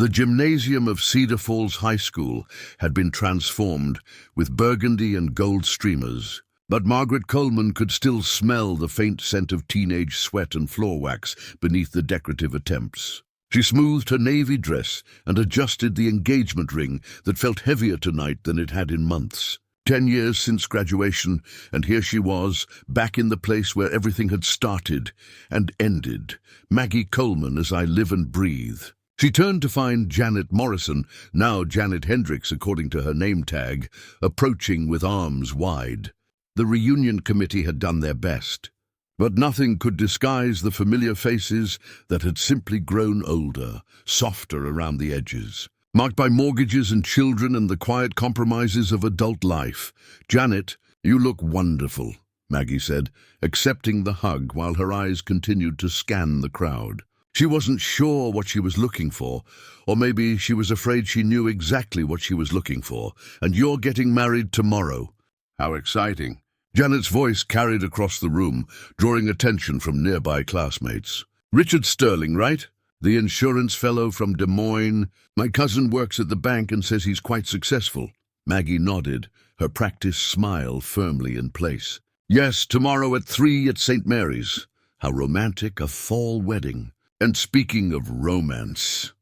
The gymnasium of Cedar Falls High School had been transformed with burgundy and gold streamers, but Margaret Coleman could still smell the faint scent of teenage sweat and floor wax beneath the decorative attempts. She smoothed her navy dress and adjusted the engagement ring that felt heavier tonight than it had in months. 10 years since graduation, and here she was, back in the place where everything had started and ended. Maggie Coleman, as I live and breathe. She turned to find Janet Morrison, now Janet Hendricks according to her name tag, approaching with arms wide. The reunion committee had done their best, but nothing could disguise the familiar faces that had simply grown older, softer around the edges. Marked by mortgages and children and the quiet compromises of adult life. "Janet, you look wonderful," Maggie said, accepting the hug while her eyes continued to scan the crowd. She wasn't sure what she was looking for, or maybe she was afraid she knew exactly what she was looking for. "And you're getting married tomorrow." "How exciting." Janet's voice carried across the room, drawing attention from nearby classmates. "Richard Sterling, right? The insurance fellow from Des Moines. My cousin works at the bank and says he's quite successful." Maggie nodded, her practiced smile firmly in place. "Yes, tomorrow at 3 at St. Mary's. How romantic, a fall wedding. And speaking of romance..."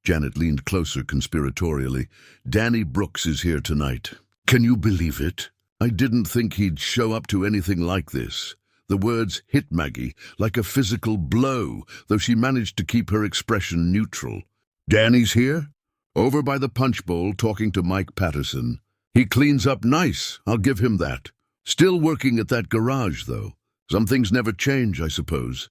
Janet leaned closer conspiratorially. "Danny Brooks is here tonight. Can you believe it? I didn't think he'd show up to anything like this." The words hit Maggie like a physical blow, though she managed to keep her expression neutral. "Danny's here? Over by the punch bowl talking to Mike Patterson. He cleans up nice, I'll give him that. Still working at that garage, though. Some things never change, I suppose."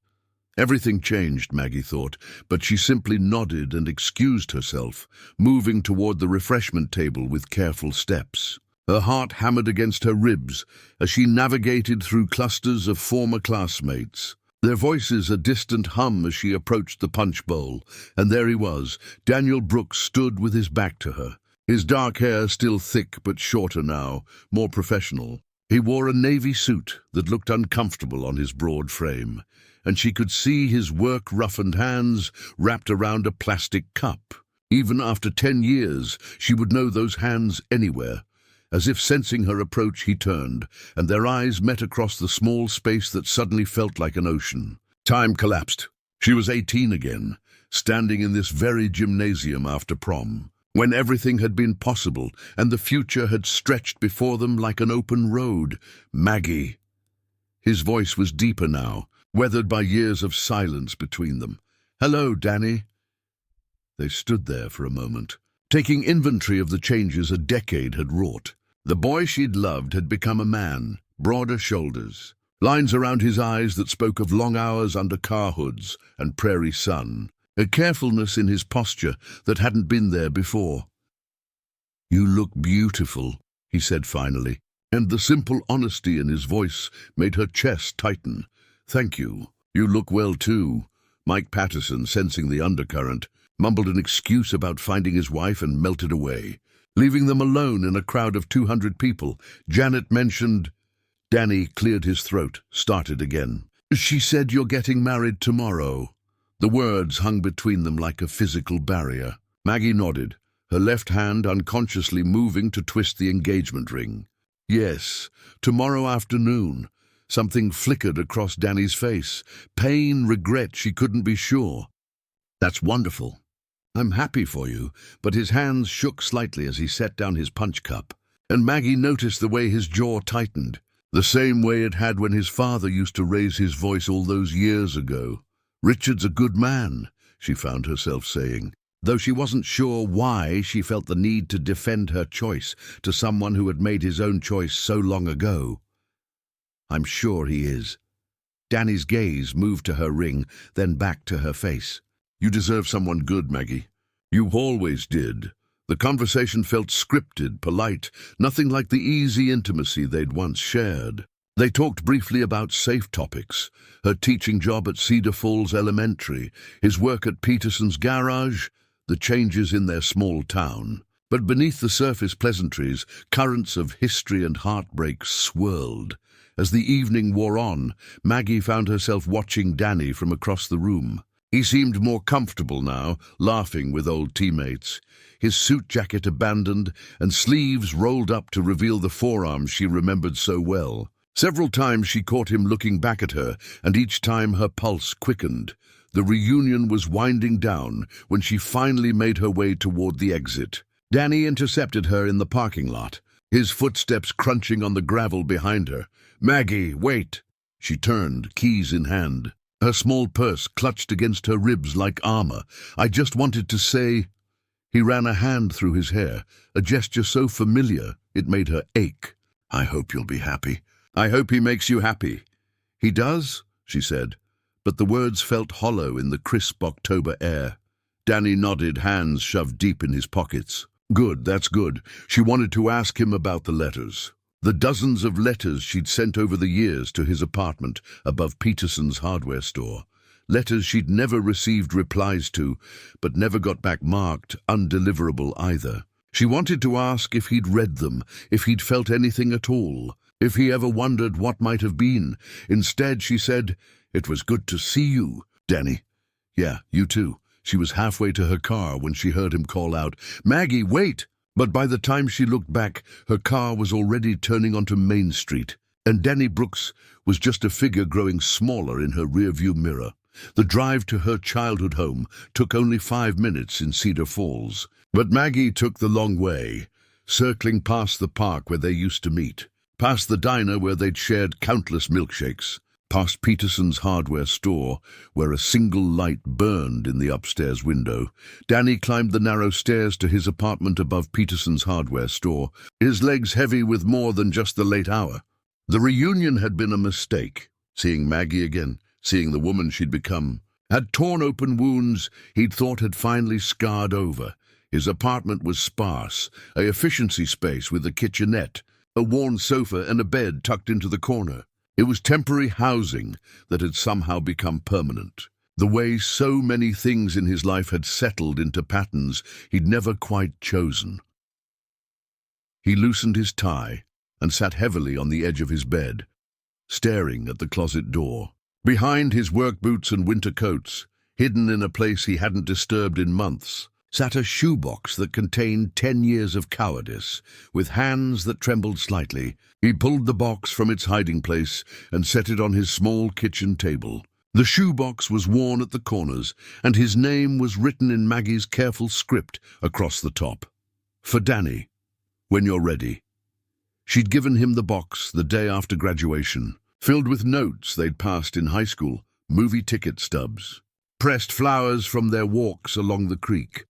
Everything changed, Maggie thought, but she simply nodded and excused herself, moving toward the refreshment table with careful steps. Her heart hammered against her ribs as she navigated through clusters of former classmates, their voices a distant hum as she approached the punch bowl. And there he was. Daniel Brooks stood with his back to her, his dark hair still thick but shorter now, more professional. He wore a navy suit that looked uncomfortable on his broad frame, and she could see his work-roughened hands wrapped around a plastic cup. Even after 10 years, she would know those hands anywhere. As if sensing her approach, he turned, and their eyes met across the small space that suddenly felt like an ocean. Time collapsed. She was 18 again, standing in this very gymnasium after prom, when everything had been possible and the future had stretched before them like an open road. "Maggie." His voice was deeper now, weathered by years of silence between them. "Hello, Danny." They stood there for a moment, taking inventory of the changes a decade had wrought. The boy she'd loved had become a man, broader shoulders, lines around his eyes that spoke of long hours under car hoods and prairie sun, a carefulness in his posture that hadn't been there before. "You look beautiful," he said finally, and the simple honesty in his voice made her chest tighten. "Thank you. You look well too." Mike Patterson, sensing the undercurrent, mumbled an excuse about finding his wife and melted away, leaving them alone in a crowd of 200 people. Janet mentioned... Danny cleared his throat, started again. "She said you're getting married tomorrow." The words hung between them like a physical barrier. Maggie nodded, her left hand unconsciously moving to twist the engagement ring. "Yes, tomorrow afternoon." Something flickered across Danny's face. Pain, regret, she couldn't be sure. "That's wonderful. I'm happy for you," but his hands shook slightly as he set down his punch cup, and Maggie noticed the way his jaw tightened, the same way it had when his father used to raise his voice all those years ago. "Richard's a good man," she found herself saying, though she wasn't sure why she felt the need to defend her choice to someone who had made his own choice so long ago. "I'm sure he is." Danny's gaze moved to her ring, then back to her face. "You deserve someone good, Maggie. You always did." The conversation felt scripted, polite, nothing like the easy intimacy they'd once shared. They talked briefly about safe topics, her teaching job at Cedar Falls Elementary, his work at Peterson's garage, the changes in their small town. But beneath the surface pleasantries, currents of history and heartbreak swirled. As the evening wore on, Maggie found herself watching Danny from across the room. He seemed more comfortable now, laughing with old teammates, his suit jacket abandoned and sleeves rolled up to reveal the forearms she remembered so well. Several times she caught him looking back at her, and each time her pulse quickened. The reunion was winding down when she finally made her way toward the exit. Danny intercepted her in the parking lot, his footsteps crunching on the gravel behind her. "Maggie, wait!" She turned, keys in hand, her small purse clutched against her ribs like armor. "I just wanted to say—" He ran a hand through his hair, a gesture so familiar it made her ache. "I hope you'll be happy." "I hope he makes you happy." "He does?" she said, but the words felt hollow in the crisp October air. Danny nodded, hands shoved deep in his pockets. "Good, that's good." She wanted to ask him about the letters. The dozens of letters she'd sent over the years to his apartment above Peterson's hardware store. Letters she'd never received replies to, but never got back marked undeliverable either. She wanted to ask if he'd read them, if he'd felt anything at all, if he ever wondered what might have been. Instead, she said, "It was good to see you, Danny." "Yeah, you too." She was halfway to her car when she heard him call out, "Maggie, wait!" But by the time she looked back, her car was already turning onto Main Street, and Danny Brooks was just a figure growing smaller in her rearview mirror. The drive to her childhood home took only 5 minutes in Cedar Falls, but Maggie took the long way, circling past the park where they used to meet, past the diner where they'd shared countless milkshakes, past Peterson's hardware store, where a single light burned in the upstairs window. Danny climbed the narrow stairs to his apartment above Peterson's hardware store, his legs heavy with more than just the late hour. The reunion had been a mistake. Seeing Maggie again, seeing the woman she'd become, had torn open wounds he'd thought had finally scarred over. His apartment was sparse, a efficiency space with a kitchenette, a worn sofa and a bed tucked into the corner. It was temporary housing that had somehow become permanent. The way so many things in his life had settled into patterns he'd never quite chosen. He loosened his tie and sat heavily on the edge of his bed, staring at the closet door. Behind his work boots and winter coats, hidden in a place he hadn't disturbed in months, sat a shoebox that contained 10 years of cowardice. With hands that trembled slightly, he pulled the box from its hiding place and set it on his small kitchen table. The shoebox was worn at the corners, and his name was written in Maggie's careful script across the top. "For Danny, when you're ready." She'd given him the box the day after graduation, filled with notes they'd passed in high school, movie ticket stubs, pressed flowers from their walks along the creek.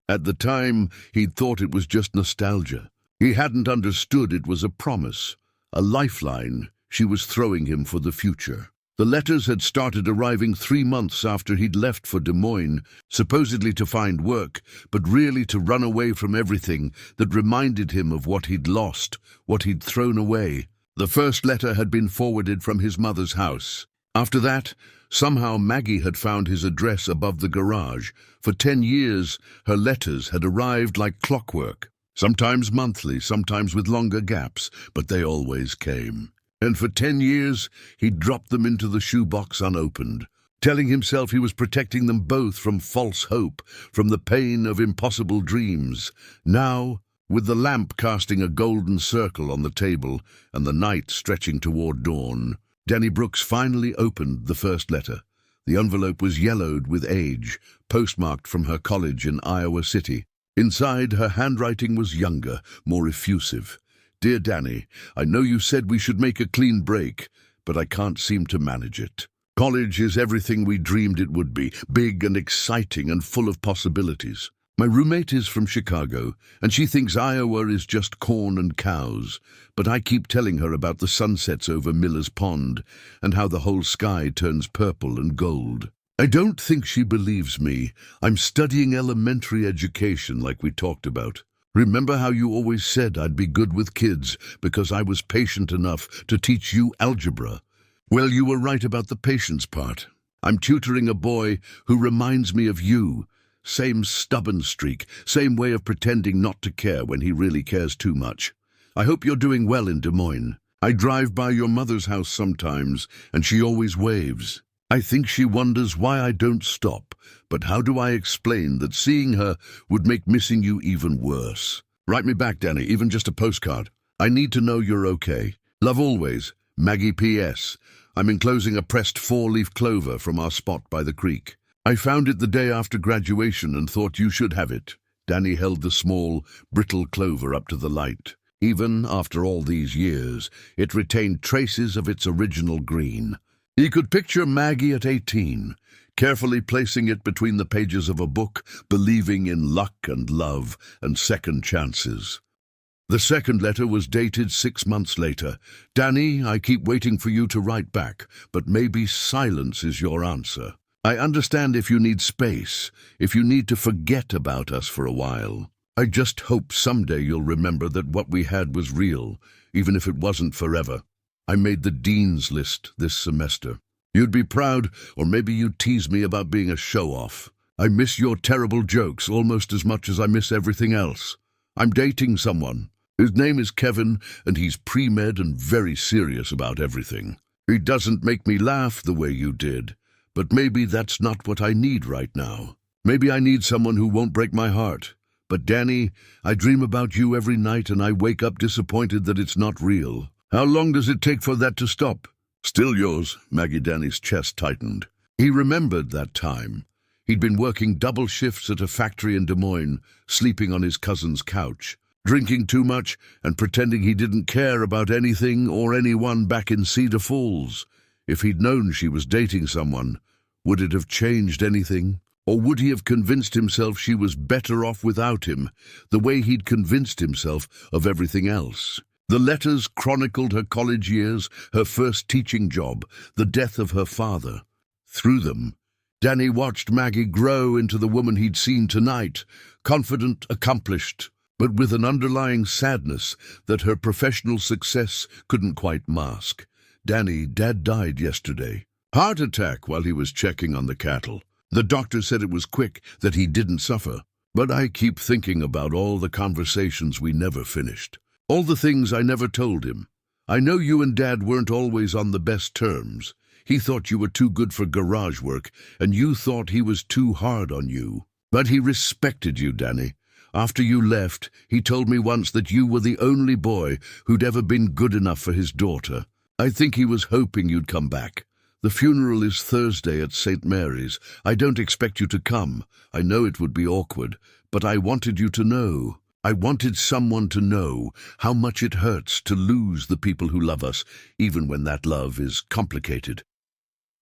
At the time, he'd thought it was just nostalgia. He hadn't understood it was a promise, a lifeline she was throwing him for the future. The letters had started arriving 3 months after he'd left for Des Moines, supposedly to find work, but really to run away from everything that reminded him of what he'd lost, what he'd thrown away. The first letter had been forwarded from his mother's house. After that, somehow Maggie had found his address above the garage. For 10 years, her letters had arrived like clockwork, sometimes monthly, sometimes with longer gaps, but they always came. And for 10 years, he'd dropped them into the shoebox unopened, telling himself he was protecting them both from false hope, from the pain of impossible dreams. Now, with the lamp casting a golden circle on the table and the night stretching toward dawn, Danny Brooks finally opened the first letter. The envelope was yellowed with age, postmarked from her college in Iowa City. Inside, her handwriting was younger, more effusive. "Dear Danny, I know you said we should make a clean break, but I can't seem to manage it. College is everything we dreamed it would be, big and exciting and full of possibilities. My roommate is from Chicago, and she thinks Iowa is just corn and cows, but I keep telling her about the sunsets over Miller's Pond and how the whole sky turns purple and gold. I don't think she believes me. I'm studying elementary education like we talked about. Remember how you always said I'd be good with kids because I was patient enough to teach you algebra? Well, you were right about the patience part. I'm tutoring a boy who reminds me of you. Same stubborn streak, same way of pretending not to care when he really cares too much. I hope you're doing well in Des Moines. I drive by your mother's house sometimes, and she always waves. I think she wonders why I don't stop, but how do I explain that seeing her would make missing you even worse? Write me back, Danny, even just a postcard. I need to know you're okay. Love always, Maggie P.S. I'm enclosing a pressed 4-leaf clover from our spot by the creek. I found it the day after graduation and thought you should have it. Danny held the small, brittle clover up to the light. Even after all these years, it retained traces of its original green. He could picture Maggie at 18, carefully placing it between the pages of a book, believing in luck and love and second chances. The second letter was dated 6 months later. Danny, I keep waiting for you to write back, but maybe silence is your answer. I understand if you need space, if you need to forget about us for a while. I just hope someday you'll remember that what we had was real, even if it wasn't forever. I made the dean's list this semester. You'd be proud, or maybe you'd tease me about being a show-off. I miss your terrible jokes almost as much as I miss everything else. I'm dating someone. His name is Kevin, and he's pre-med and very serious about everything. He doesn't make me laugh the way you did, but maybe that's not what I need right now. Maybe I need someone who won't break my heart. But Danny, I dream about you every night and I wake up disappointed that it's not real. How long does it take for that to stop? Still yours, Maggie. Danny's chest tightened. He remembered that time. He'd been working double shifts at a factory in Des Moines, sleeping on his cousin's couch, drinking too much and pretending he didn't care about anything or anyone back in Cedar Falls. If he'd known she was dating someone, would it have changed anything? Or would he have convinced himself she was better off without him, the way he'd convinced himself of everything else? The letters chronicled her college years, her first teaching job, the death of her father. Through them, Danny watched Maggie grow into the woman he'd seen tonight, confident, accomplished, but with an underlying sadness that her professional success couldn't quite mask. Danny, Dad died yesterday. Heart attack while he was checking on the cattle. The doctor said it was quick, that he didn't suffer. But I keep thinking about all the conversations we never finished. All the things I never told him. I know you and Dad weren't always on the best terms. He thought you were too good for garage work, and you thought he was too hard on you. But he respected you, Danny. After you left, he told me once that you were the only boy who'd ever been good enough for his daughter. I think he was hoping you'd come back. The funeral is Thursday at St. Mary's. I don't expect you to come. I know it would be awkward, but I wanted you to know. I wanted someone to know how much it hurts to lose the people who love us, even when that love is complicated.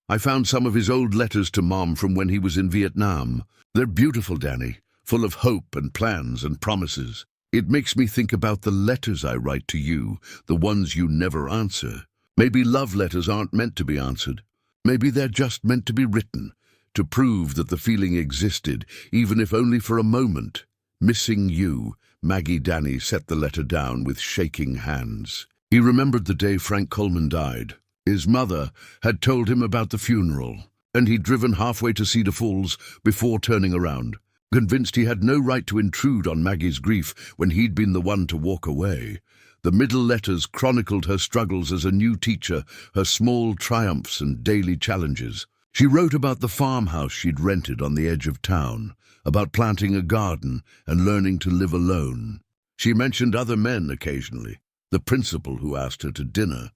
I found some of his old letters to Mom from when he was in Vietnam. They're beautiful, Danny, full of hope and plans and promises. It makes me think about the letters I write to you, the ones you never answer. Maybe love letters aren't meant to be answered. Maybe they're just meant to be written, to prove that the feeling existed, even if only for a moment. Missing you, Maggie. Danny set the letter down with shaking hands. He remembered the day Frank Coleman died. His mother had told him about the funeral, and he'd driven halfway to Cedar Falls before turning around, convinced he had no right to intrude on Maggie's grief when he'd been the one to walk away. The middle letters chronicled her struggles as a new teacher, her small triumphs and daily challenges. She wrote about the farmhouse she'd rented on the edge of town, about planting a garden and learning to live alone. She mentioned other men occasionally, the principal who asked her to dinner,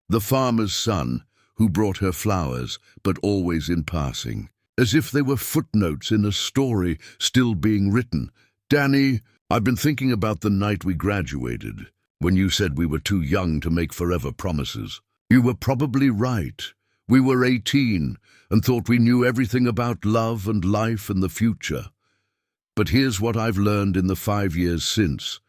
the farmer's son who brought her flowers, but always in passing, as if they were footnotes in a story still being written. Danny, I've been thinking about the night we graduated, when you said we were too young to make forever promises. You were probably right. We were 18 and thought we knew everything about love and life and the future. But here's what I've learned in the 5 years since.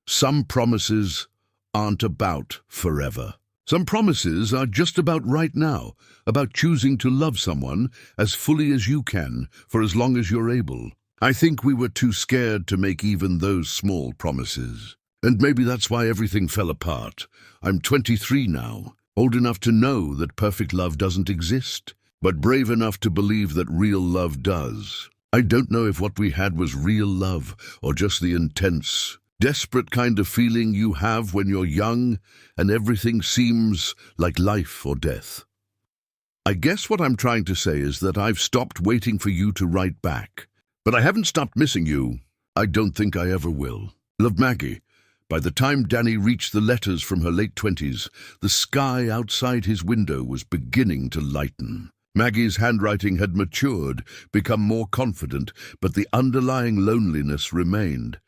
Some promises aren't about forever. Some promises are just about right now, about choosing to love someone as fully as you can for as long as you're able. I think we were too scared to make even those small promises. And maybe that's why everything fell apart. I'm 23 now, old enough to know that perfect love doesn't exist, but brave enough to believe that real love does. I don't know if what we had was real love or just the intense, desperate kind of feeling you have when you're young and everything seems like life or death. I guess what I'm trying to say is that I've stopped waiting for you to write back. But I haven't stopped missing you. I don't think I ever will. Love, Maggie. By the time Danny reached the letters from her late 20s, the sky outside his window was beginning to lighten. Maggie's handwriting had matured, become more confident, but the underlying loneliness remained.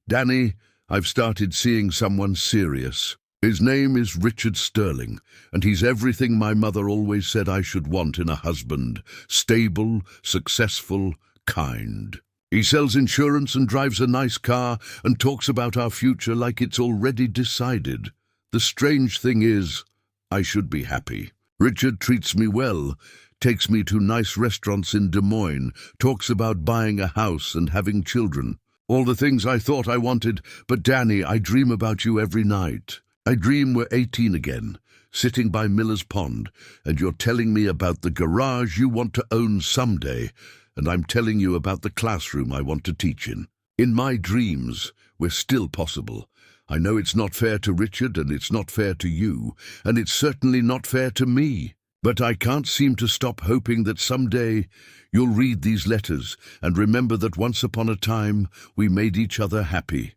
Danny, I've started seeing someone serious. His name is Richard Sterling, and he's everything my mother always said I should want in a husband: stable, successful, kind. He sells insurance and drives a nice car and talks about our future like it's already decided. The strange thing is, I should be happy. Richard treats me well, takes me to nice restaurants in Des Moines, talks about buying a house and having children. All the things I thought I wanted, but Danny, I dream about you every night. I dream we're 18 again, sitting by Miller's Pond, and you're telling me about the garage you want to own someday, and I'm telling you about the classroom I want to teach in. In my dreams, we're still possible. I know it's not fair to Richard, and it's not fair to you, and it's certainly not fair to me. But I can't seem to stop hoping that someday you'll read these letters and remember that once upon a time we made each other happy.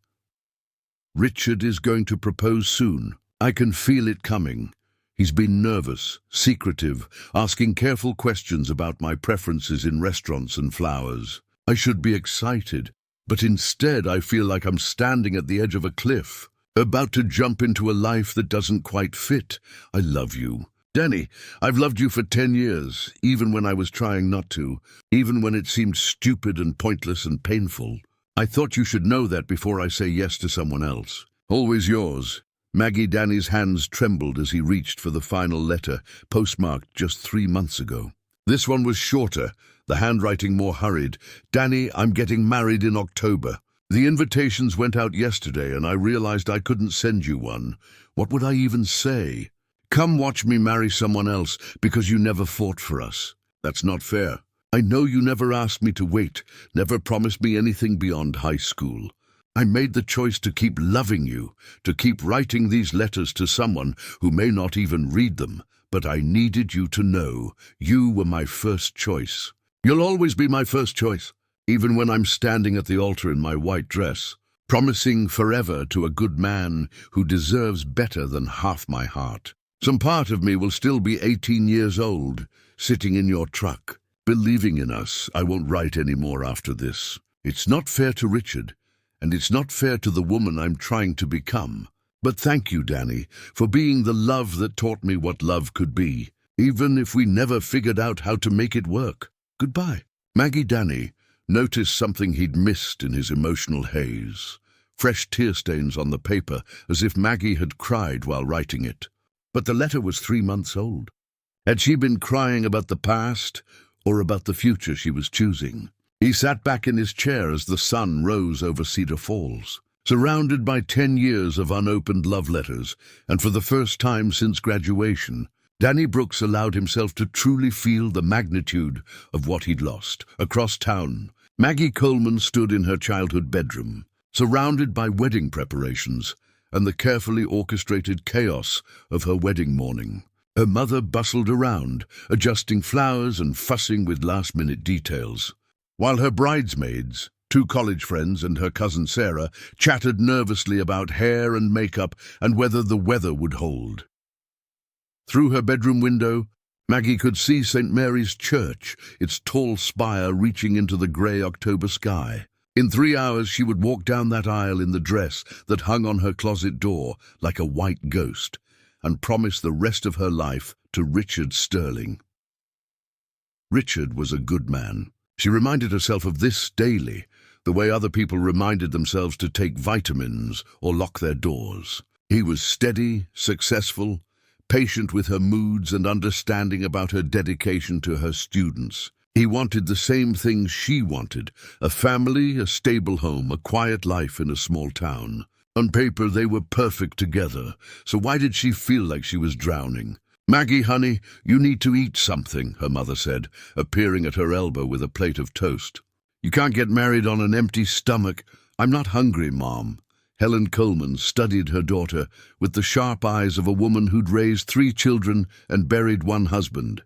Richard is going to propose soon. I can feel it coming. He's been nervous, secretive, asking careful questions about my preferences in restaurants and flowers. I should be excited, but instead I feel like I'm standing at the edge of a cliff, about to jump into a life that doesn't quite fit. I love you. Danny, I've loved you for 10 years, even when I was trying not to, even when it seemed stupid and pointless and painful. I thought you should know that before I say yes to someone else. Always yours. Maggie. Danny's hands trembled as he reached for the final letter, postmarked just 3 months ago. This one was shorter, the handwriting more hurried. Danny, I'm getting married in October. The invitations went out yesterday and I realized I couldn't send you one. What would I even say? Come watch me marry someone else because you never fought for us. That's not fair. I know you never asked me to wait, never promised me anything beyond high school. I made the choice to keep loving you, to keep writing these letters to someone who may not even read them, but I needed you to know you were my first choice. You'll always be my first choice, even when I'm standing at the altar in my white dress, promising forever to a good man who deserves better than half my heart. Some part of me will still be 18 years old, sitting in your truck, believing in us. I won't write any more after this. It's not fair to Richard, and it's not fair to the woman I'm trying to become. But thank you, Danny, for being the love that taught me what love could be, even if we never figured out how to make it work. Goodbye. Maggie. Danny noticed something he'd missed in his emotional haze. Fresh tear stains on the paper, as if Maggie had cried while writing it. But the letter was 3 months old. Had she been crying about the past, or about the future she was choosing? He sat back in his chair as the sun rose over Cedar Falls, surrounded by 10 years of unopened love letters, and for the first time since graduation, Danny Brooks allowed himself to truly feel the magnitude of what he'd lost. Across town, Maggie Coleman stood in her childhood bedroom, surrounded by wedding preparations and the carefully orchestrated chaos of her wedding morning. Her mother bustled around, adjusting flowers and fussing with last-minute details, while her bridesmaids, 2 college friends and her cousin Sarah, chattered nervously about hair and makeup and whether the weather would hold. Through her bedroom window, Maggie could see St. Mary's Church, its tall spire reaching into the grey October sky. In 3 hours she would walk down that aisle in the dress that hung on her closet door like a white ghost, and promise the rest of her life to Richard Sterling. Richard was a good man. She reminded herself of this daily, the way other people reminded themselves to take vitamins or lock their doors. He was steady, successful, patient with her moods and understanding about her dedication to her students. He wanted the same things she wanted: a family, a stable home, a quiet life in a small town. On paper, they were perfect together, so why did she feel like she was drowning? Maggie, honey, you need to eat something, her mother said, appearing at her elbow with a plate of toast. You can't get married on an empty stomach. I'm not hungry, Mom. Helen Coleman studied her daughter with the sharp eyes of a woman who'd raised 3 children and buried 1 husband.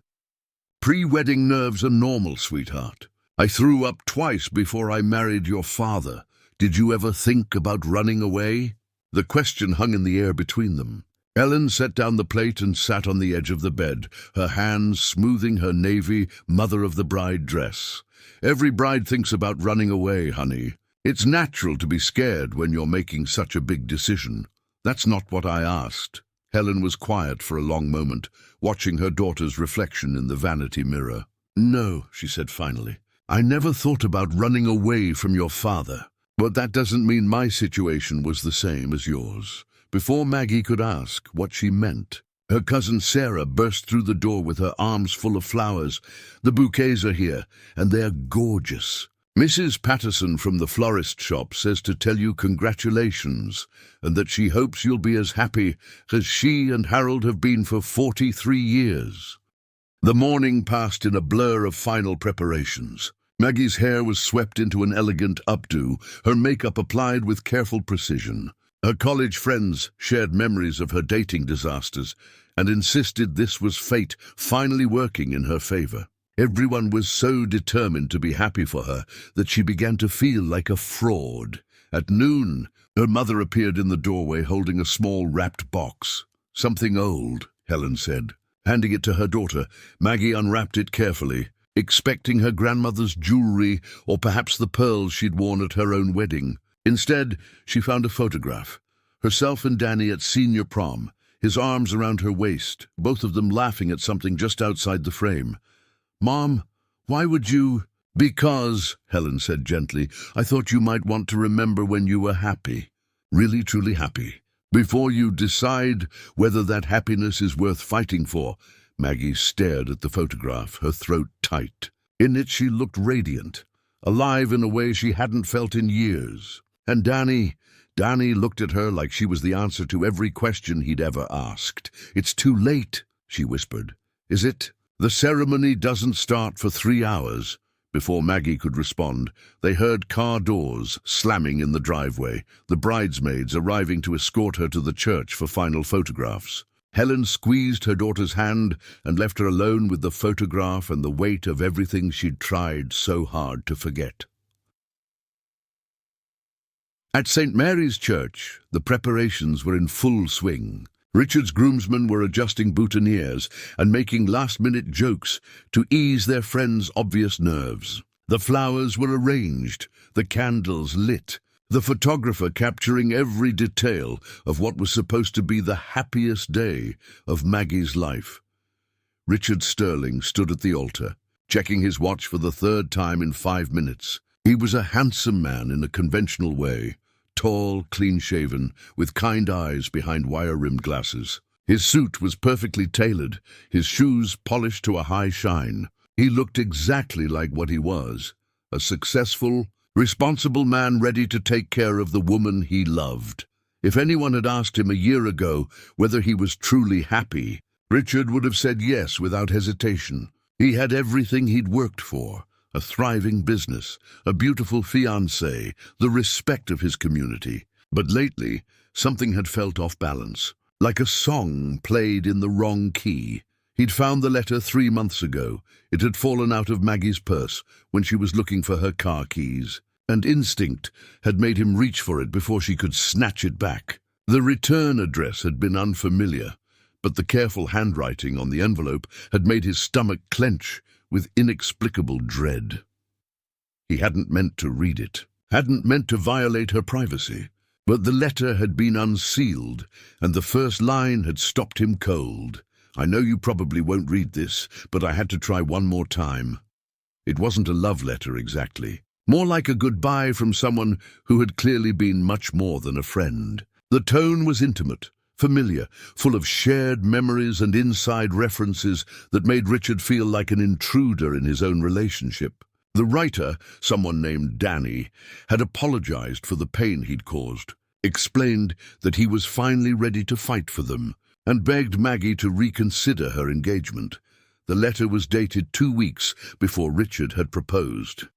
Pre-wedding nerves are normal, sweetheart. I threw up twice before I married your father. Did you ever think about running away?" The question hung in the air between them. Ellen set down the plate and sat on the edge of the bed, her hands smoothing her navy mother-of-the-bride dress. "Every bride thinks about running away, honey. It's natural to be scared when you're making such a big decision. That's not what I asked." Helen was quiet for a long moment, watching her daughter's reflection in the vanity mirror. "No," she said finally. "I never thought about running away from your father. But that doesn't mean my situation was the same as yours." Before Maggie could ask what she meant, her cousin Sarah burst through the door with her arms full of flowers. "The bouquets are here, and they're gorgeous. Mrs. Patterson from the florist shop says to tell you congratulations, and that she hopes you'll be as happy as she and Harold have been for 43 years. The morning passed in a blur of final preparations. Maggie's hair was swept into an elegant updo, her makeup applied with careful precision. Her college friends shared memories of her dating disasters and insisted this was fate finally working in her favor. Everyone was so determined to be happy for her that she began to feel like a fraud. At noon, her mother appeared in the doorway holding a small wrapped box. "Something old," Helen said. Handing it to her daughter, Maggie unwrapped it carefully, expecting her grandmother's jewelry or perhaps the pearls she'd worn at her own wedding. Instead, she found a photograph. Herself and Danny at senior prom, his arms around her waist, both of them laughing at something just outside the frame. "Mom, why would you—" "Because," Helen said gently, "I thought you might want to remember when you were happy, really truly happy, before you decide whether that happiness is worth fighting for." Maggie stared at the photograph, her throat tight. In it she looked radiant, alive in a way she hadn't felt in years. And Danny looked at her like she was the answer to every question he'd ever asked. "It's too late," she whispered. "Is it?" "The ceremony doesn't start for 3 hours." Before Maggie could respond, they heard car doors slamming in the driveway, the bridesmaids arriving to escort her to the church for final photographs. Helen squeezed her daughter's hand and left her alone with the photograph and the weight of everything she'd tried so hard to forget. At St. Mary's Church, the preparations were in full swing. Richard's groomsmen were adjusting boutonnieres and making last-minute jokes to ease their friends' obvious nerves. The flowers were arranged, the candles lit, the photographer capturing every detail of what was supposed to be the happiest day of Maggie's life. Richard Sterling stood at the altar, checking his watch for the 3rd time in 5 minutes. He was a handsome man in a conventional way, tall, clean-shaven, with kind eyes behind wire-rimmed glasses. His suit was perfectly tailored, his shoes polished to a high shine. He looked exactly like what he was, a successful, responsible man ready to take care of the woman he loved. If anyone had asked him a year ago whether he was truly happy, Richard would have said yes without hesitation. He had everything he'd worked for. A thriving business, a beautiful fiancée, the respect of his community. But lately, something had felt off balance, like a song played in the wrong key. He'd found the letter 3 months ago. It had fallen out of Maggie's purse when she was looking for her car keys, and instinct had made him reach for it before she could snatch it back. The return address had been unfamiliar, but the careful handwriting on the envelope had made his stomach clench with inexplicable dread. He hadn't meant to read it, hadn't meant to violate her privacy, but the letter had been unsealed, and the first line had stopped him cold. "I know you probably won't read this, but I had to try one more time." It wasn't a love letter exactly, more like a goodbye from someone who had clearly been much more than a friend. The tone was intimate, familiar, full of shared memories and inside references that made Richard feel like an intruder in his own relationship. The writer, someone named Danny, had apologized for the pain he'd caused, explained that he was finally ready to fight for them, and begged Maggie to reconsider her engagement. The letter was dated 2 weeks before Richard had proposed.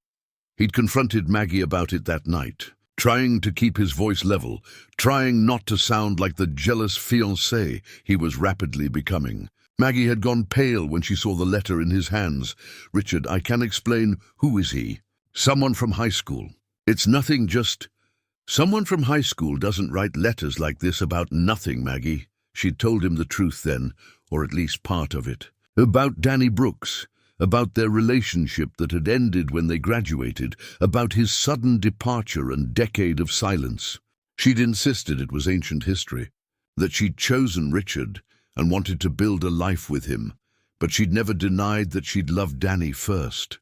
He'd confronted Maggie about it that night, trying to keep his voice level, trying not to sound like the jealous fiancé he was rapidly becoming. Maggie had gone pale when she saw the letter in his hands. "Richard, I can explain. Who is he?" "Someone from high school." "It's nothing, just—" "Someone from high school doesn't write letters like this about nothing, Maggie." She'd told him the truth then, or at least part of it. About Danny Brooks, about their relationship that had ended when they graduated, about his sudden departure and decade of silence. She'd insisted it was ancient history, that she'd chosen Richard and wanted to build a life with him, but she'd never denied that she'd loved Danny first.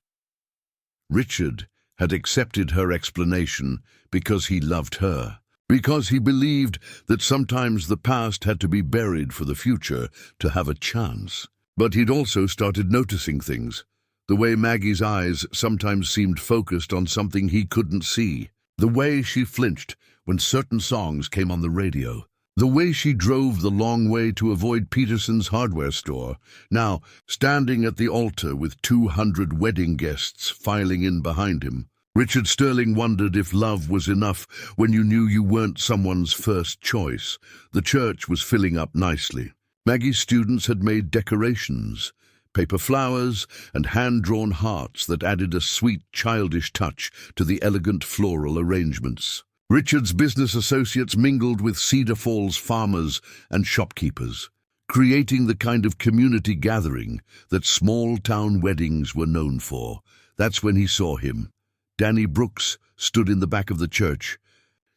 Richard had accepted her explanation because he loved her, because he believed that sometimes the past had to be buried for the future to have a chance. But he'd also started noticing things. The way Maggie's eyes sometimes seemed focused on something he couldn't see. The way she flinched when certain songs came on the radio. The way she drove the long way to avoid Peterson's hardware store, now standing at the altar with 200 wedding guests filing in behind him. Richard Sterling wondered if love was enough when you knew you weren't someone's first choice. The church was filling up nicely. Maggie's students had made decorations, paper flowers and hand-drawn hearts that added a sweet, childish touch to the elegant floral arrangements. Richard's business associates mingled with Cedar Falls farmers and shopkeepers, creating the kind of community gathering that small-town weddings were known for. That's when he saw him. Danny Brooks stood in the back of the church,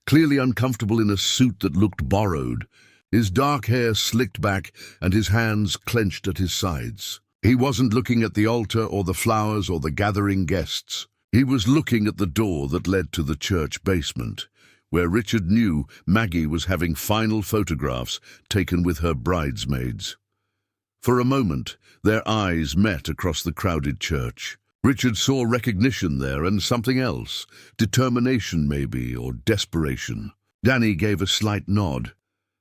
clearly uncomfortable in a suit that looked borrowed, his dark hair slicked back and his hands clenched at his sides. He wasn't looking at the altar or the flowers or the gathering guests. He was looking at the door that led to the church basement, where Richard knew Maggie was having final photographs taken with her bridesmaids. For a moment, their eyes met across the crowded church. Richard saw recognition there and something else, determination maybe, or desperation. Danny gave a slight nod,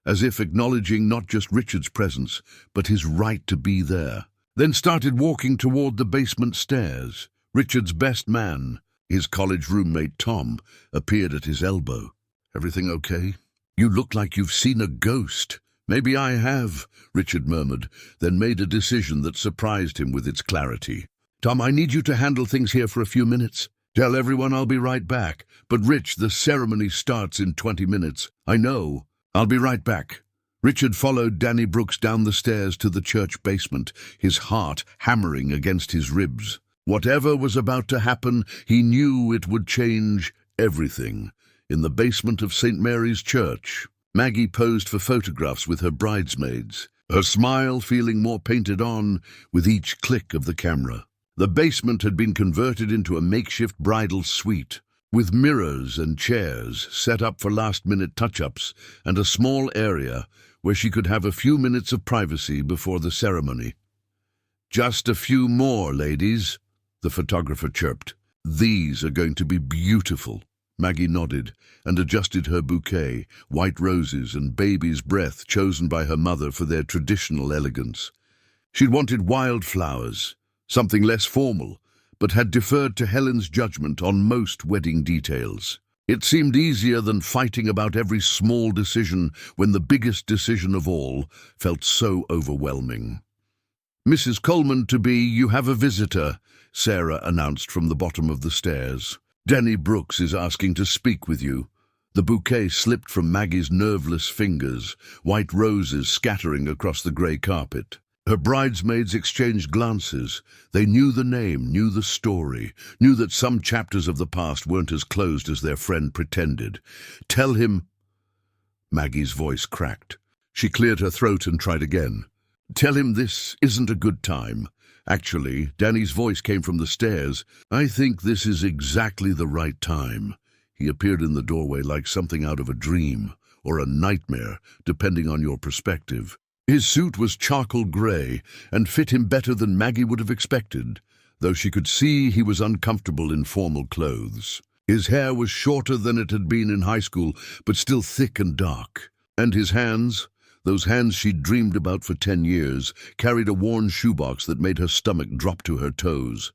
as if acknowledging not just Richard's presence, but his right to be there, then started walking toward the basement stairs. Richard's best man, his college roommate Tom, appeared at his elbow. "Everything okay? You look like you've seen a ghost." "Maybe I have," Richard murmured, then made a decision that surprised him with its clarity. "Tom, I need you to handle things here for a few minutes. Tell everyone I'll be right back. But Rich, the ceremony starts in 20 minutes. "I know. I'll be right back." Richard followed Danny Brooks down the stairs to the church basement, his heart hammering against his ribs. Whatever was about to happen, he knew it would change everything. In the basement of St. Mary's Church, Maggie posed for photographs with her bridesmaids, her smile feeling more painted on with each click of the camera. The basement had been converted into a makeshift bridal suite, with mirrors and chairs set up for last-minute touch-ups and a small area where she could have a few minutes of privacy before the ceremony. "Just a few more, ladies," the photographer chirped. "These are going to be beautiful." Maggie nodded and adjusted her bouquet, white roses and baby's breath chosen by her mother for their traditional elegance. She'd wanted wildflowers, something less formal, but had deferred to Helen's judgment on most wedding details. It seemed easier than fighting about every small decision when the biggest decision of all felt so overwhelming. "Mrs. Coleman to be, you have a visitor," Sarah announced from the bottom of the stairs. "Danny Brooks is asking to speak with you." The bouquet slipped from Maggie's nerveless fingers, white roses scattering across the grey carpet. Her bridesmaids exchanged glances. They knew the name, knew the story, knew that some chapters of the past weren't as closed as their friend pretended. "Tell him—" Maggie's voice cracked. She cleared her throat and tried again. "Tell him this isn't a good time. Actually," Danny's voice came from the stairs, "I think this is exactly the right time." He appeared in the doorway like something out of a dream, or a nightmare, depending on your perspective. His suit was charcoal grey and fit him better than Maggie would have expected, though she could see he was uncomfortable in formal clothes. His hair was shorter than it had been in high school, but still thick and dark. And his hands, those hands she'd dreamed about for 10 years, carried a worn shoebox that made her stomach drop to her toes.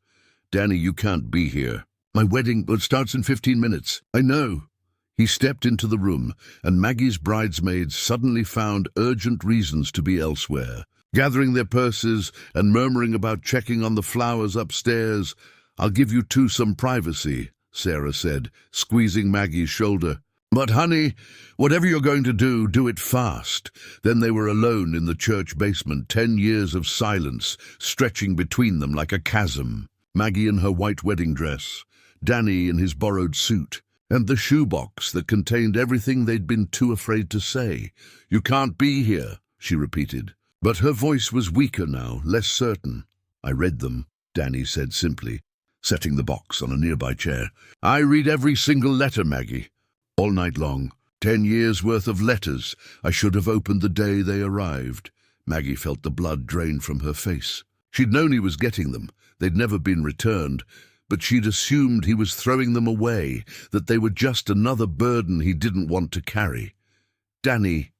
"Danny, you can't be here. My wedding starts in 15 minutes. "I know." He stepped into the room, and Maggie's bridesmaids suddenly found urgent reasons to be elsewhere. gathering their purses and murmuring about checking on the flowers upstairs. "I'll give you two some privacy," Sarah said, squeezing Maggie's shoulder. "But honey, whatever you're going to do it fast." Then they were alone in the church basement, 10 years of silence stretching between them like a chasm. Maggie in her white wedding dress, Danny in his borrowed suit, and the shoebox that contained everything they'd been too afraid to say. "You can't be here," she repeated. But her voice was weaker now, less certain. "I read them," Danny said simply, setting the box on a nearby chair. "I read every single letter, Maggie. All night long. 10 years' worth of letters I should have opened the day they arrived." Maggie felt the blood drain from her face. She'd known he was getting them. They'd never been returned, but she'd assumed he was throwing them away, that they were just another burden he didn't want to carry. "Danny,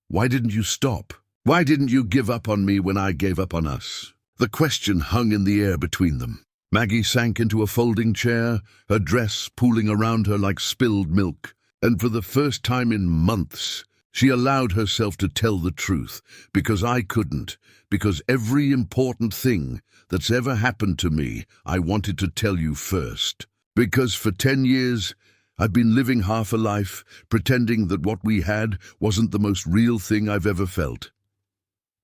why didn't you stop? Why didn't you give up on me when I gave up on us?" The question hung in the air between them. Maggie sank into a folding chair, her dress pooling around her like spilled milk, and for the first time in months, she allowed herself to tell the truth, because I couldn't, because every important thing that's ever happened to me, I wanted to tell you first. Because for 10 years, I've been living half a life, pretending that what we had wasn't the most real thing I've ever felt.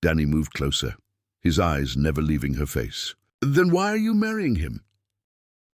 Danny moved closer, his eyes never leaving her face. "Then why are you marrying him?"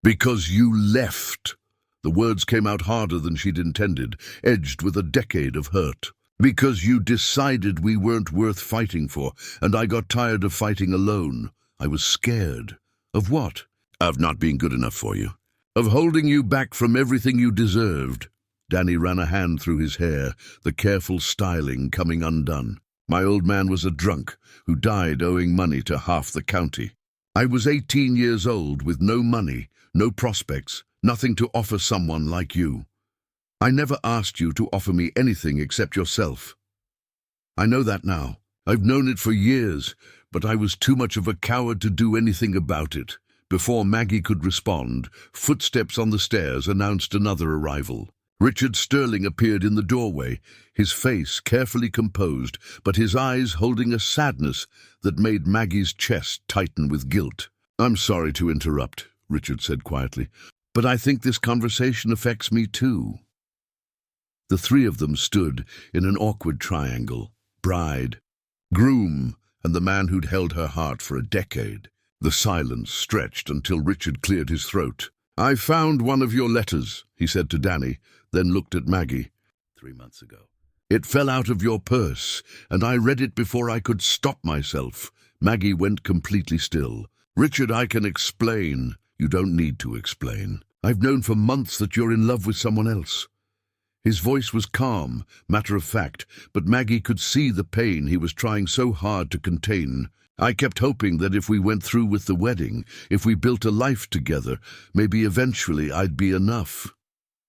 "Because you left." The words came out harder than she'd intended, edged with a decade of hurt. "Because you decided we weren't worth fighting for, and I got tired of fighting alone. I was scared." "Of what?" "Of not being good enough for you. Of holding you back from everything you deserved." Danny ran a hand through his hair, the careful styling coming undone. "My old man was a drunk who died owing money to half the county. I was 18 years old with no money, no prospects, nothing to offer someone like you. I never asked you to offer me anything except yourself. I know that now. I've known it for years, but I was too much of a coward to do anything about it." Before Maggie could respond, footsteps on the stairs announced another arrival. Richard Sterling appeared in the doorway, his face carefully composed, but his eyes holding a sadness that made Maggie's chest tighten with guilt. "I'm sorry to interrupt," Richard said quietly, "but I think this conversation affects me too." The three of them stood in an awkward triangle: bride, groom, and the man who'd held her heart for a decade. The silence stretched until Richard cleared his throat. "I found one of your letters," he said to Danny, then looked at Maggie. 3 months ago. "It fell out of your purse, and I read it before I could stop myself." Maggie went completely still. "Richard, I can explain." "You don't need to explain. I've known for months that you're in love with someone else." His voice was calm, matter-of-fact, but Maggie could see the pain he was trying so hard to contain. "I kept hoping that if we went through with the wedding, if we built a life together, maybe eventually I'd be enough."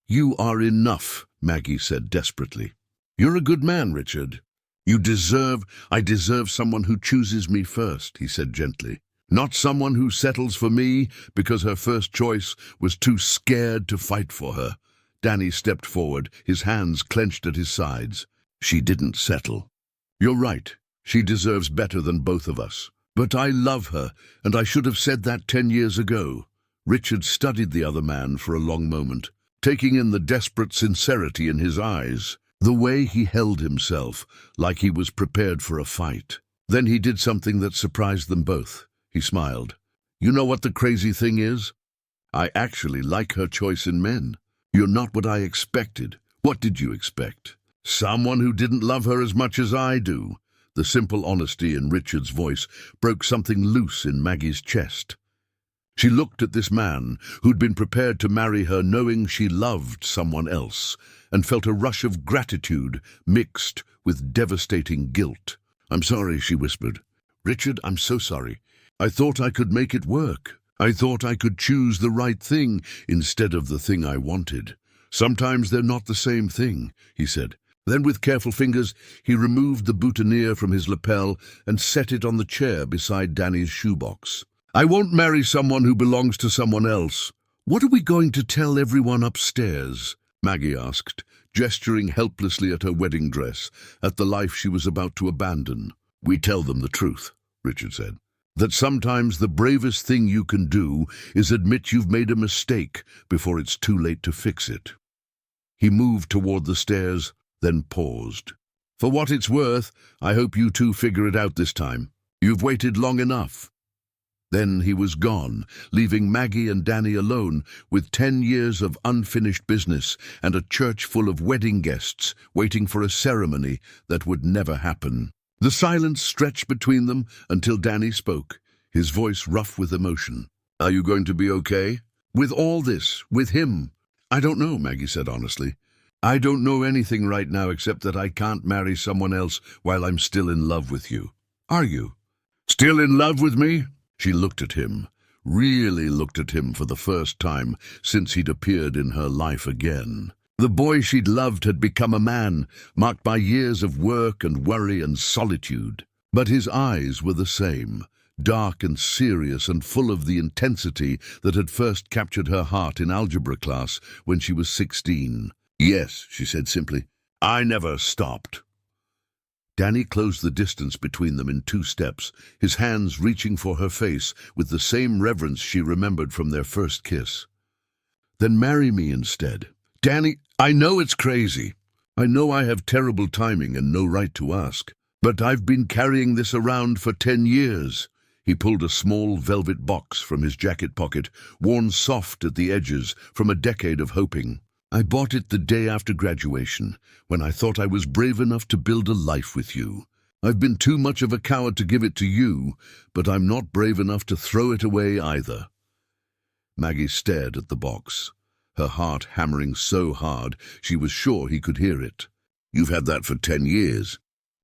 "You are enough," Maggie said desperately. "You're a good man, Richard. I deserve someone who chooses me first," he said gently. "Not someone who settles for me because her first choice was too scared to fight for her." Danny stepped forward, his hands clenched at his sides. "She didn't settle. You're right. She deserves better than both of us. But I love her, and I should have said that 10 years ago." Richard studied the other man for a long moment, taking in the desperate sincerity in his eyes, the way he held himself, like he was prepared for a fight. Then he did something that surprised them both. He smiled. "You know what the crazy thing is? I actually like her choice in men. You're not what I expected." "What did you expect?" "Someone who didn't love her as much as I do." The simple honesty in Richard's voice broke something loose in Maggie's chest. She looked at this man who'd been prepared to marry her knowing she loved someone else, and felt a rush of gratitude mixed with devastating guilt. "I'm sorry," she whispered. "Richard, I'm so sorry. I thought I could make it work. I thought I could choose the right thing instead of the thing I wanted." "Sometimes they're not the same thing," he said. Then with careful fingers, he removed the boutonniere from his lapel and set it on the chair beside Danny's shoebox. "I won't marry someone who belongs to someone else." "What are we going to tell everyone upstairs?" Maggie asked, gesturing helplessly at her wedding dress, at the life she was about to abandon. We tell them the truth, Richard said. That sometimes the bravest thing you can do is admit you've made a mistake before it's too late to fix it. He moved toward the stairs, then paused. For what it's worth, I hope you two figure it out this time. You've waited long enough. Then he was gone, leaving Maggie and Danny alone with 10 years of unfinished business and a church full of wedding guests waiting for a ceremony that would never happen. The silence stretched between them until Danny spoke, his voice rough with emotion. Are you going to be okay? With all this, with him? I don't know, Maggie said honestly. I don't know anything right now except that I can't marry someone else while I'm still in love with you. Are you? Still in love with me? She looked at him, really looked at him for the first time since he'd appeared in her life again. The boy she'd loved had become a man, marked by years of work and worry and solitude. But his eyes were the same, dark and serious and full of the intensity that had first captured her heart in algebra class when she was 16. Yes, she said simply. I never stopped. Danny closed the distance between them in 2 steps, his hands reaching for her face with the same reverence she remembered from their first kiss. Then marry me instead. Danny, I know it's crazy. I know I have terrible timing and no right to ask. But I've been carrying this around for 10 years. He pulled a small velvet box from his jacket pocket, worn soft at the edges from a decade of hoping. I bought it the day after graduation, when I thought I was brave enough to build a life with you. I've been too much of a coward to give it to you, but I'm not brave enough to throw it away either. Maggie stared at the box, her heart hammering so hard she was sure he could hear it. You've had that for 10 years.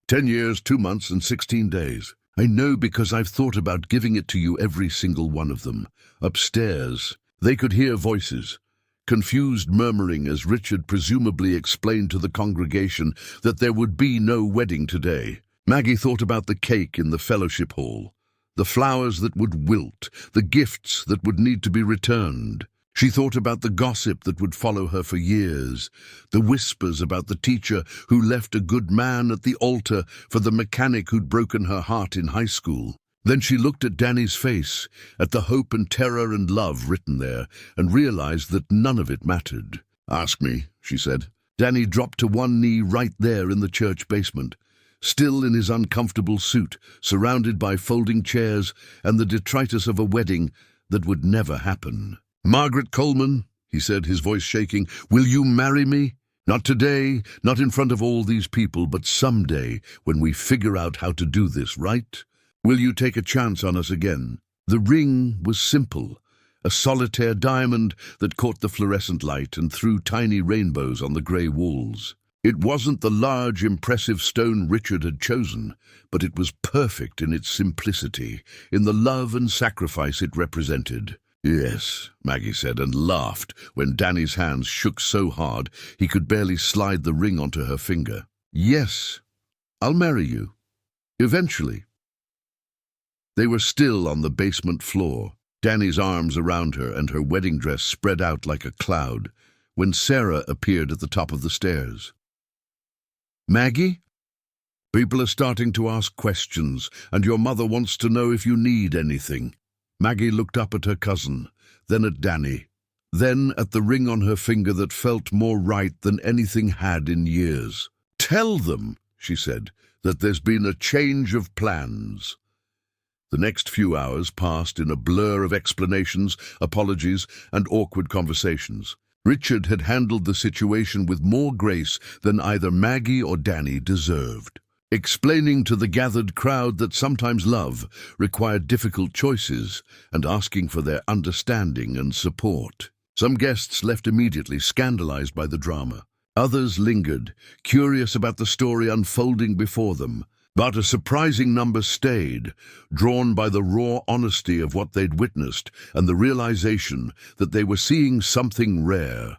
10 years, 2 months, and 16 days. I know because I've thought about giving it to you, every single one of them. Upstairs, they could hear voices, confused murmuring as Richard presumably explained to the congregation that there would be no wedding today. Maggie thought about the cake in the fellowship hall, the flowers that would wilt, the gifts that would need to be returned. She thought about the gossip that would follow her for years, the whispers about the teacher who left a good man at the altar for the mechanic who'd broken her heart in high school. Then she looked at Danny's face, at the hope and terror and love written there, and realized that none of it mattered. Ask me, she said. Danny dropped to one knee right there in the church basement, still in his uncomfortable suit, surrounded by folding chairs and the detritus of a wedding that would never happen. Margaret Coleman, he said, his voice shaking, will you marry me? Not today, not in front of all these people, but someday when we figure out how to do this, right? Will you take a chance on us again? The ring was simple, a solitaire diamond that caught the fluorescent light and threw tiny rainbows on the grey walls. It wasn't the large, impressive stone Richard had chosen, but it was perfect in its simplicity, in the love and sacrifice it represented. Yes, Maggie said, and laughed when Danny's hands shook so hard he could barely slide the ring onto her finger. Yes, I'll marry you. Eventually. They were still on the basement floor, Danny's arms around her and her wedding dress spread out like a cloud, when Sarah appeared at the top of the stairs. Maggie? People are starting to ask questions, and your mother wants to know if you need anything. Maggie looked up at her cousin, then at Danny, then at the ring on her finger that felt more right than anything had in years. Tell them, she said, that there's been a change of plans. The next few hours passed in a blur of explanations, apologies, and awkward conversations. Richard had handled the situation with more grace than either Maggie or Danny deserved, explaining to the gathered crowd that sometimes love required difficult choices and asking for their understanding and support. Some guests left immediately, scandalized by the drama. Others lingered, curious about the story unfolding before them. But a surprising number stayed, drawn by the raw honesty of what they'd witnessed and the realization that they were seeing something rare.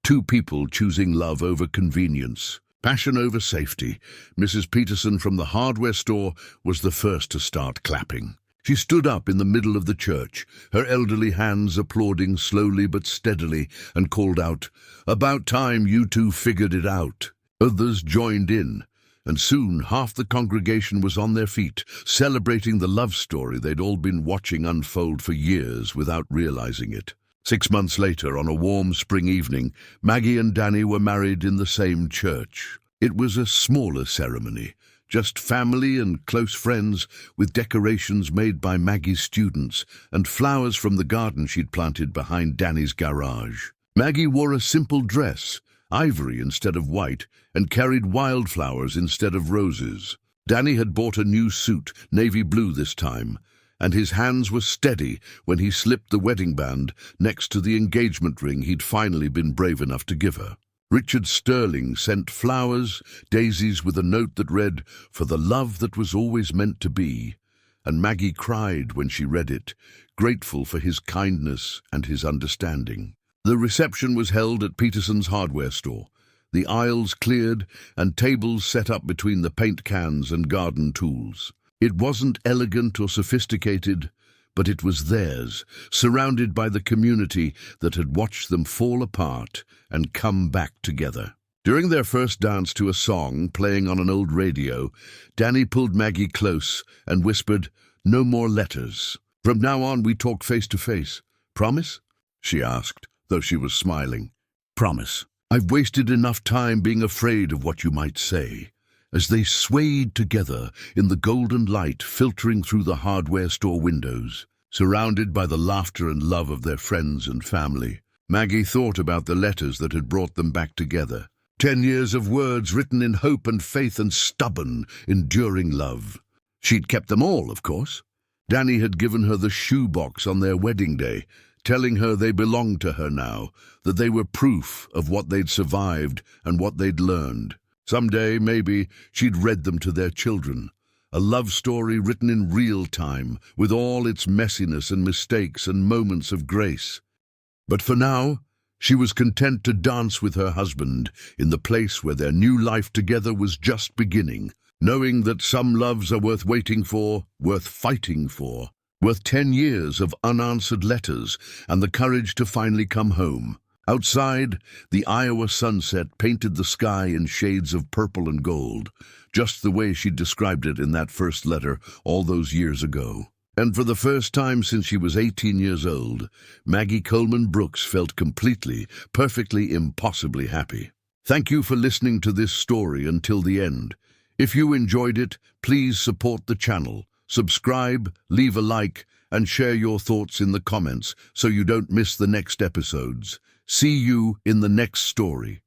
2 people choosing love over convenience, passion over safety. Mrs. Peterson from the hardware store was the first to start clapping. She stood up in the middle of the church, her elderly hands applauding slowly but steadily, and called out, "About time you two figured it out." Others joined in, and soon half the congregation was on their feet, celebrating the love story they'd all been watching unfold for years without realizing it. 6 months later, on a warm spring evening, Maggie and Danny were married in the same church. It was a smaller ceremony, just family and close friends, with decorations made by Maggie's students and flowers from the garden she'd planted behind Danny's garage. Maggie wore a simple dress, ivory instead of white, and carried wildflowers instead of roses. Danny had bought a new suit, navy blue this time, and his hands were steady when he slipped the wedding band next to the engagement ring he'd finally been brave enough to give her. Richard Sterling sent flowers, daisies with a note that read, "For the love that was always meant to be," and Maggie cried when she read it, grateful for his kindness and his understanding. The reception was held at Peterson's hardware store, the aisles cleared and tables set up between the paint cans and garden tools. It wasn't elegant or sophisticated, but it was theirs, surrounded by the community that had watched them fall apart and come back together. During their first dance to a song playing on an old radio, Danny pulled Maggie close and whispered, "No more letters. From now on we talk face to face. Promise?" she asked, though she was smiling. "Promise. I've wasted enough time being afraid of what you might say." As they swayed together in the golden light filtering through the hardware store windows, surrounded by the laughter and love of their friends and family, Maggie thought about the letters that had brought them back together. 10 years of words written in hope and faith and stubborn, enduring love. She'd kept them all, of course. Danny had given her the shoebox on their wedding day, telling her they belonged to her now, that they were proof of what they'd survived and what they'd learned. Someday, maybe, she'd read them to their children. A love story written in real time, with all its messiness and mistakes and moments of grace. But for now, she was content to dance with her husband in the place where their new life together was just beginning, knowing that some loves are worth waiting for, worth fighting for, worth 10 years of unanswered letters and the courage to finally come home. Outside, the Iowa sunset painted the sky in shades of purple and gold, just the way she described it in that first letter all those years ago. And for the first time since she was 18 years old, Maggie Coleman Brooks felt completely, perfectly, impossibly happy. Thank you for listening to this story until the end. If you enjoyed it, please support the channel, subscribe, leave a like, and share your thoughts in the comments so you don't miss the next episodes. See you in the next story.